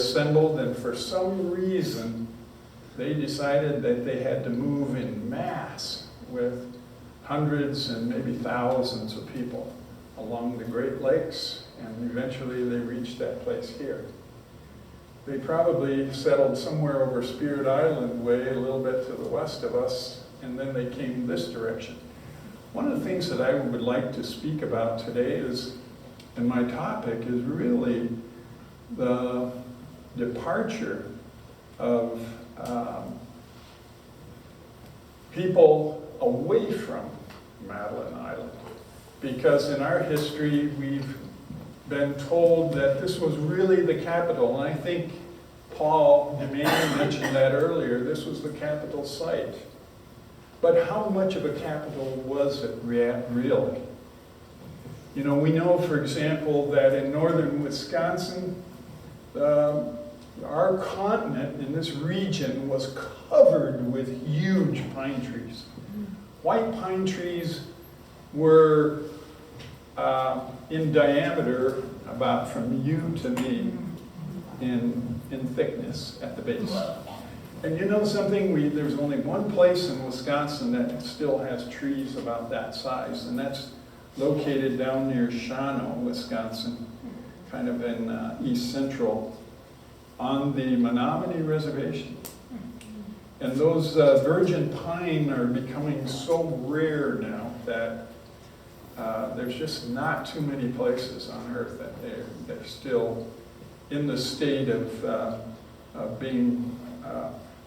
assembled, and for some reason, they decided that they had to move in mass with hundreds and maybe thousands of people along the Great Lakes, and eventually they reached that place here. They probably settled somewhere over Spirit Island way, a little bit to the west of us, and then they came this direction. One of the things that I would like to speak about today is, and my topic is really the departure of people away from Madeline Island. Because in our history, we've been told that this was really the capital, and I think Germaine mentioned that earlier. This was the capital site. But how much of a capital was it really? You know, we know, for example, that in northern Wisconsin, our continent in this region was covered with huge pine trees. White pine trees were in diameter about from you to me in thickness at the base. And you know something? There's only one place in Wisconsin that still has trees about that size, and that's located down near Shawano, Wisconsin, kind of in east central, on the Menominee Reservation. And those virgin pine are becoming so rare now that there's just not too many places on earth that they're still in the state of being.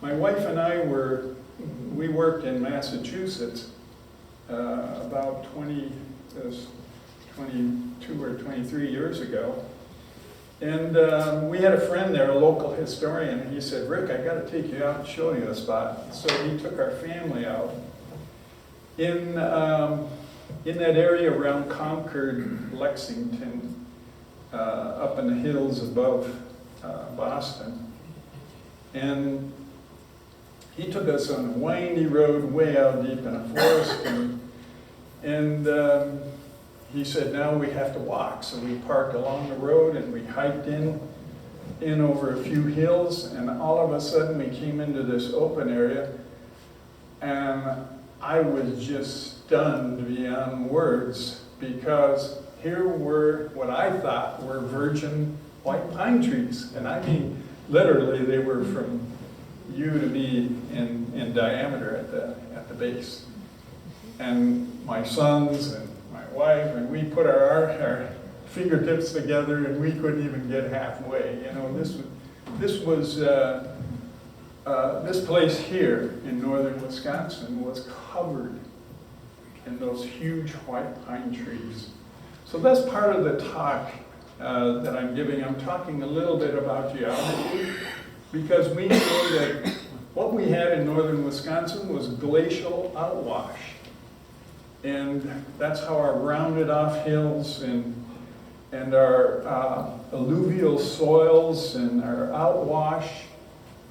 My wife and I we worked in Massachusetts about 22 or 23 years ago. And we had a friend there, a local historian, and he said, "Rick, I got to take you out and show you a spot." So he took our family out. In that area around Concord, Lexington, up in the hills above Boston. And he took us on a windy road way out deep in a forest, and he said, "Now we have to walk." So we parked along the road and we hiked in over a few hills, and all of a sudden we came into this open area, and I was just stunned beyond words, because here were what I thought were virgin white pine trees. And I mean, literally, they were from you to me in diameter at the base. And my sons and my wife, and we put our fingertips together, and we couldn't even get halfway. You know, this place here in northern Wisconsin was covered in those huge white pine trees. So that's part of the talk that I'm giving. I'm talking a little bit about geology, because we know that what we had in northern Wisconsin was glacial outwash. And that's how our rounded off hills and our alluvial soils and our outwash,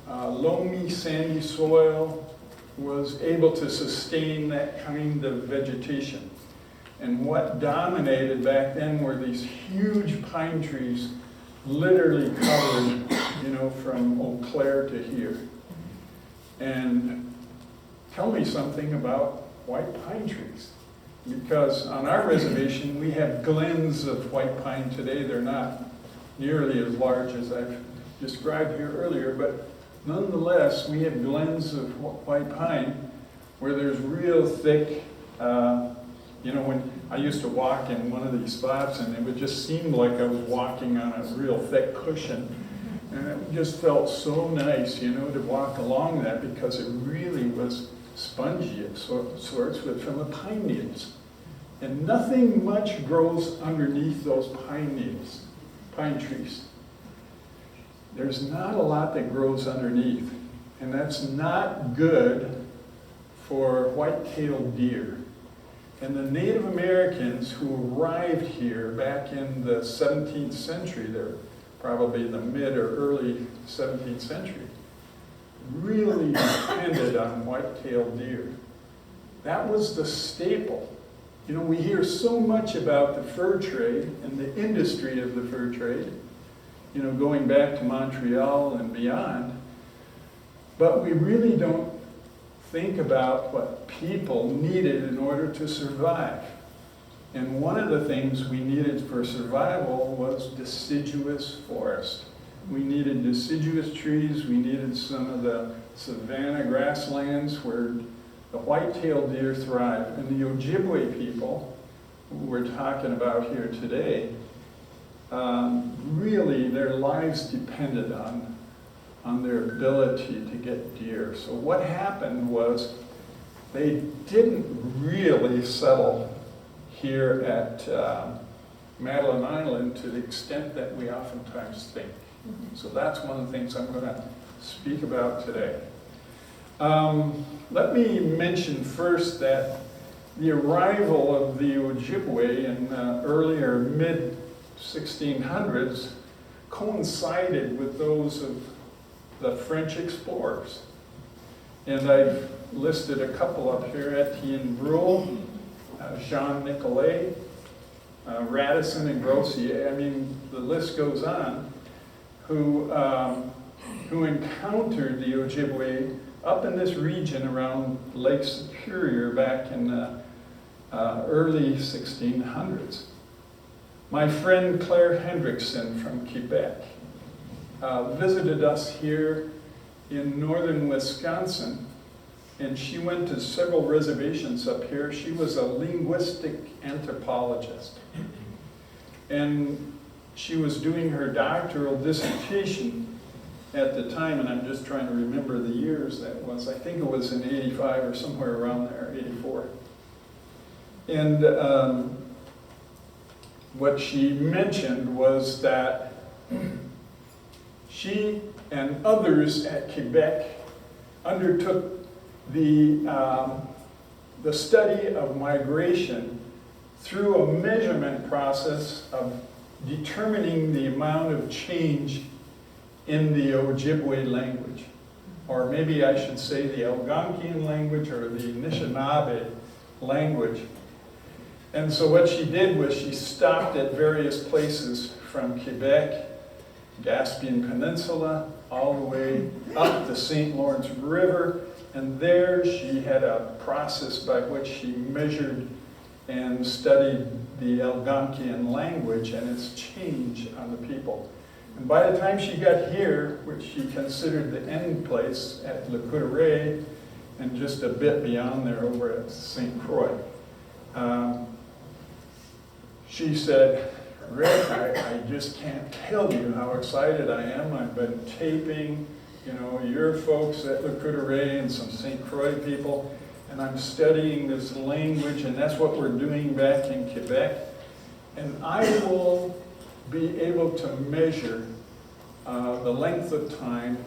loamy sandy soil was able to sustain that kind of vegetation. And what dominated back then were these huge pine trees, literally covered, you know, from Eau Claire to here. And tell me something about white pine trees. Because on our reservation, we have glens of white pine today. They're not nearly as large as I've described here earlier, but nonetheless, we have glens of white pine where there's real thick, you know, when I used to walk in one of these spots, and it would just seem like I was walking on a real thick cushion. And it just felt so nice, you know, to walk along that, because it really was spongy of sorts from the pine needles. And nothing much grows underneath those pine trees. There's not a lot that grows underneath, and that's not good for white-tailed deer. And the Native Americans who arrived here back in the 17th century, they're probably the mid or early 17th century, really depended on white-tailed deer. That was the staple. You know, we hear so much about the fur trade and the industry of the fur trade, going back to Montreal and beyond. But we really don't think about what people needed in order to survive. And one of the things we needed for survival was deciduous forest. We needed deciduous trees, we needed some of the savanna grasslands where the white-tailed deer thrive. And the Ojibwe people, who we're talking about here today, really their lives depended on their ability to get deer. So what happened was they didn't really settle here at Madeline Island to the extent that we oftentimes think. So that's one of the things I'm going to speak about today. Let me mention first that the arrival of the Ojibwe in earlier mid-1600s coincided with those of the French explorers. And I've listed a couple up here: Etienne Brule, Jean Nicolet, Radisson and Grossier. I mean, the list goes on, who encountered the Ojibwe up in this region around Lake Superior back in the early 1600s. My friend Claire Hendrickson from Quebec visited us here in northern Wisconsin, and she went to several reservations up here. She was a linguistic anthropologist, and she was doing her doctoral dissertation at the time, and I'm just trying to remember the years that was. I think it was in 85 or somewhere around there, 84. And what she mentioned was that she and others at Quebec undertook the study of migration through a measurement process of determining the amount of change in the Ojibwe language, or maybe I should say the Algonquian language or the Anishinaabe language. And so what she did was she stopped at various places from Quebec, Gaspian Peninsula, all the way up the St. Lawrence River, and there she had a process by which she measured and studied the Algonquian language and its change on the people. And by the time she got here, which she considered the end place at Le Coudray, and just a bit beyond there over at St. Croix, she said, "Rick, I just can't tell you how excited I am. I've been taping, your folks at Le Coudray and some St. Croix people, and I'm studying this language, and that's what we're doing back in Quebec. And I will be able to measure the length of time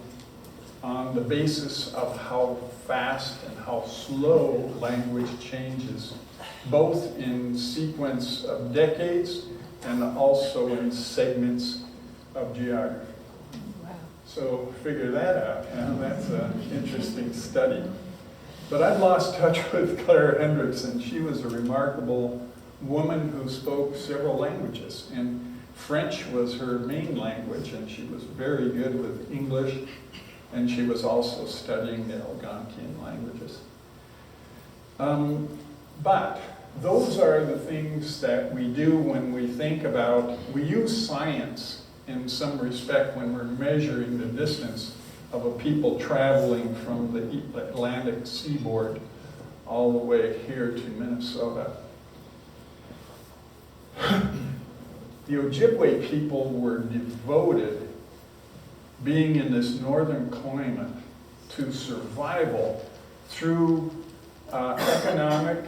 on the basis of how fast and how slow language changes, both in sequence of decades and also in segments of geography." Wow. So figure that out. That's an interesting study. But I've lost touch with Claire Hendrickson. She was a remarkable woman who spoke several languages, and French was her main language, and she was very good with English, and she was also studying the Algonquian languages. But those are the things that we do when we think about, we use science in some respect when we're measuring the distance of a people traveling from the Atlantic seaboard all the way here to Minnesota. The Ojibwe people were devoted, being in this northern climate, to survival through economic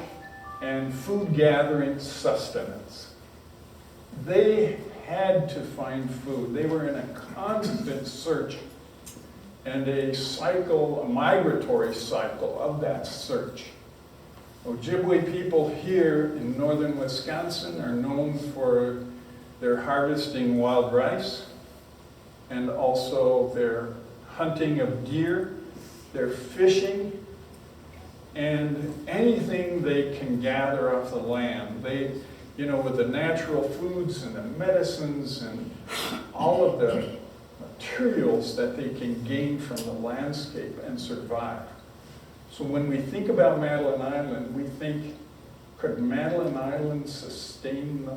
and food gathering sustenance. They had to find food. They were in a constant search and a migratory cycle of that search. Ojibwe people here in northern Wisconsin are known for their harvesting wild rice and also their hunting of deer, their fishing, and anything they can gather off the land. you know, with the natural foods and the medicines and all of the materials that they can gain from the landscape and survive. So when we think about Madeline Island, we think, could Madeline Island sustain